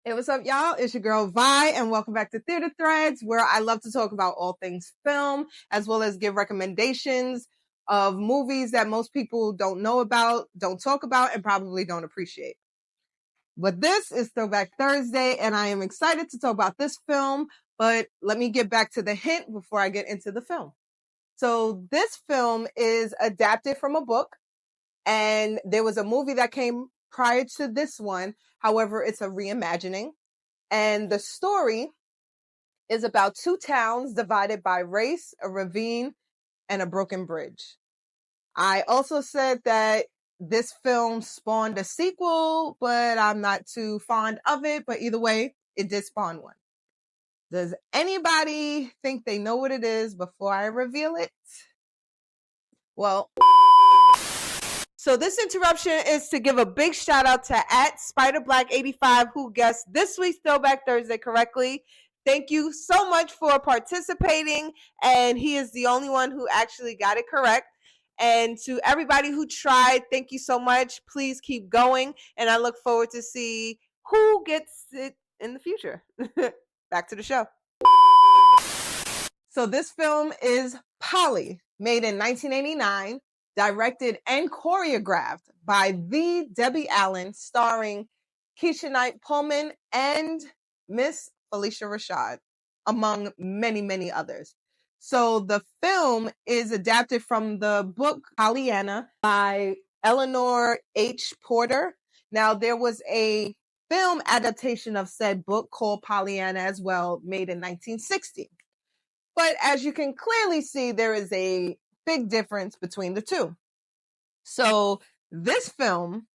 Hey, what's up, y'all? It's your girl Vi, and welcome back to Theater Threads, where I love to talk about all things film, as well as give recommendations of movies that most people don't know about, don't talk about, and probably don't appreciate. But this is Throwback Thursday, and I am excited to talk about this film, but let me get back to the hint before I get into the film. So this film is adapted from a book, and there was a movie that came prior to this one. However, it's a reimagining. And the story is about two towns divided by race, a ravine, and a broken bridge. I also said that this film spawned a sequel, but I'm not too fond of it. But either way, it did spawn one. Does anybody think they know what it is before I reveal it? Well, so this interruption is to give a big shout out to @SpiderBlack85 who guessed this week's Throwback Thursday correctly. Thank you so much for participating, and he is the only one who actually got it correct. And to everybody who tried, thank you so much. Please keep going, and I look forward to see who gets it in the future. Back to the show. So this film is Polly, made in 1989. Directed and choreographed by the Debbie Allen, starring Keshia Pullman and Miss Phylicia Rashad, among many, many others. So the film is adapted from the book Pollyanna by Eleanor H. Porter. Now, there was a film adaptation of said book called Pollyanna as well, made in 1960. But as you can clearly see, there is a big difference between the two. So this film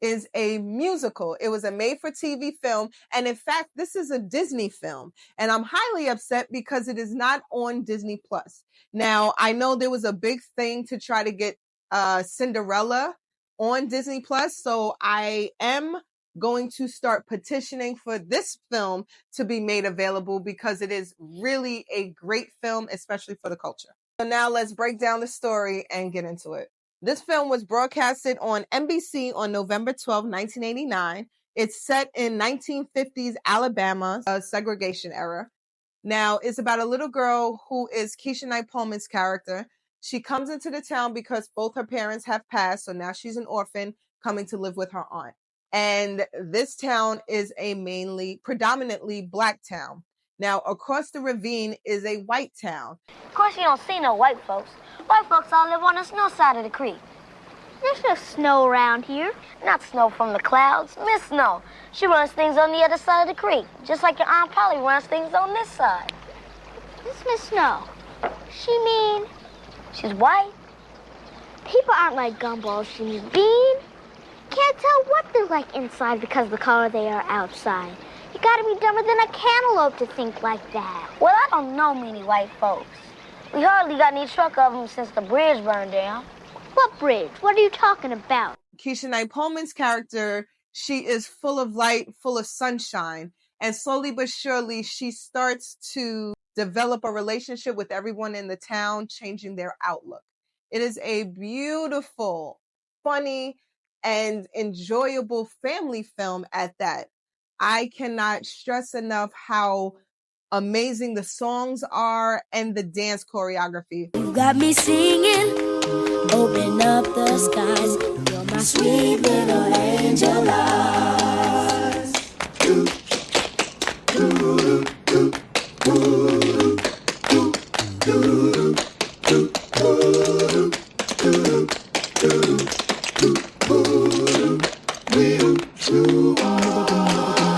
is a musical. It was a made-for-TV film. And in fact, this is a Disney film. And I'm highly upset because it is not on Disney Plus. Now, I know there was a big thing to try to get Cinderella on Disney Plus. So I am going to start petitioning for this film to be made available because it is really a great film, especially for the culture. So now let's break down the story and get into it. This film was broadcasted on NBC on November 12, 1989. It's set in 1950s Alabama, segregation era. Now, it's about a little girl who is Keshia Pullman's character. She comes into the town because both her parents have passed, so now she's an orphan coming to live with her aunt. And this town is a predominantly black town. Now, across the ravine is a white town. Of course you don't see no white folks. White folks all live on the snow side of the creek. There's no snow around here. Not snow from the clouds, Miss Snow. She runs things on the other side of the creek, just like your Aunt Polly runs things on this side. This Miss Snow, she mean she's white? People aren't like gumballs, she mean bean. Can't tell what they're like inside because of the color they are outside. You gotta be dumber than a cantaloupe to think like that. Well, I don't know many white folks. We hardly got any truck of them since the bridge burned down. What bridge? What are you talking about? Keshia Pullman's character, she is full of light, full of sunshine. And slowly but surely, she starts to develop a relationship with everyone in the town, changing their outlook. It is a beautiful, funny, and enjoyable family film at that. I cannot stress enough how amazing the songs are and the dance choreography. You got me singing, open up the skies. You're my sweet little angel eyes.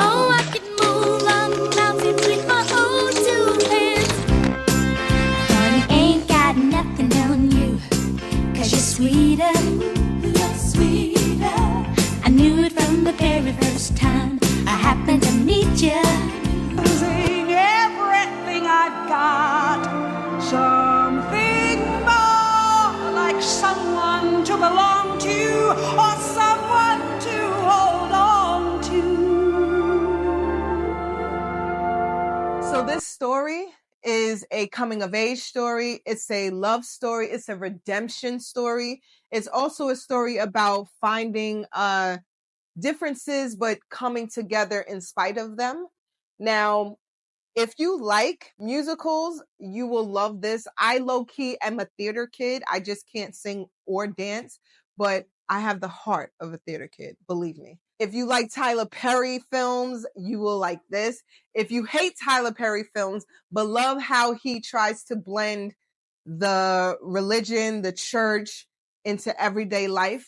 Oh, I can move on mountains with my own two hands. Honey, ain't got nothing on you, 'cause you're sweeter, you're sweeter. I knew it from the very first time I happened to meet you. Losing everything I've got, something more like someone to belong to, or someone to hold on to. So this story is a coming of age story. It's a love story. It's a redemption story. It's also a story about finding differences, but coming together in spite of them. Now, if you like musicals, you will love this. I low-key am a theater kid. I just can't sing or dance, but I have the heart of a theater kid, believe me. If you like Tyler Perry films, you will like this. If you hate Tyler Perry films, but love how he tries to blend the religion, the church into everyday life.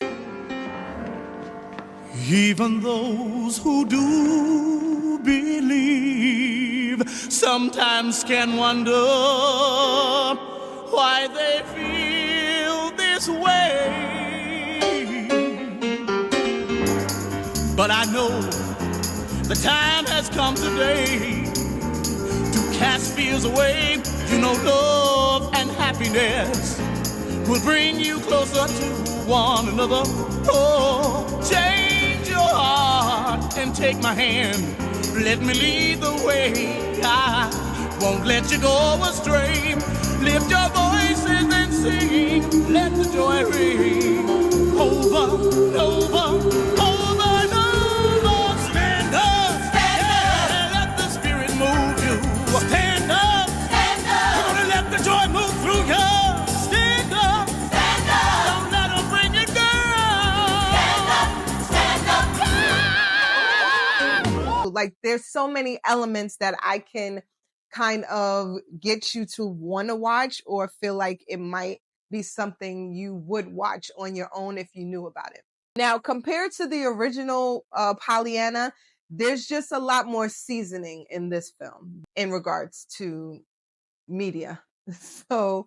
Even those who do believe sometimes can wonder why they feel this way. But I know the time has come today to cast fears away. You know, love and happiness will bring you closer to one another. Oh, change your heart and take my hand. Let me lead the way. I won't let you go astray. Lift your voices and sing. Let the joy ring over and over, over and over. Stand up, yeah, let the spirit move you. Stand up, you're gonna let the joy move through you. Stand up, don't let them bring you down. Like, there's so many elements that I can kind of get you to want to watch or feel like it might be something you would watch on your own if you knew about it. Now, compared to the original Pollyanna, there's just a lot more seasoning in this film in regards to media. So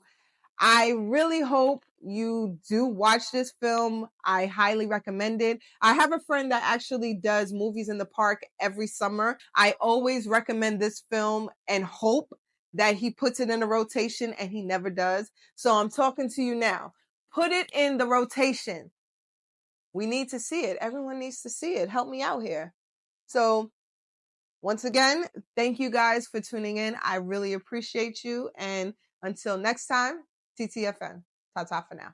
I really hope you do watch this film. I highly recommend it. I have a friend that actually does movies in the park every summer. I always recommend this film and hope that he puts it in a rotation, and he never does. So I'm talking to you now. Put it in the rotation. We need to see it. Everyone needs to see it. Help me out here. So once again, thank you guys for tuning in. I really appreciate you. And until next time, TTFN. Ta-ta for now.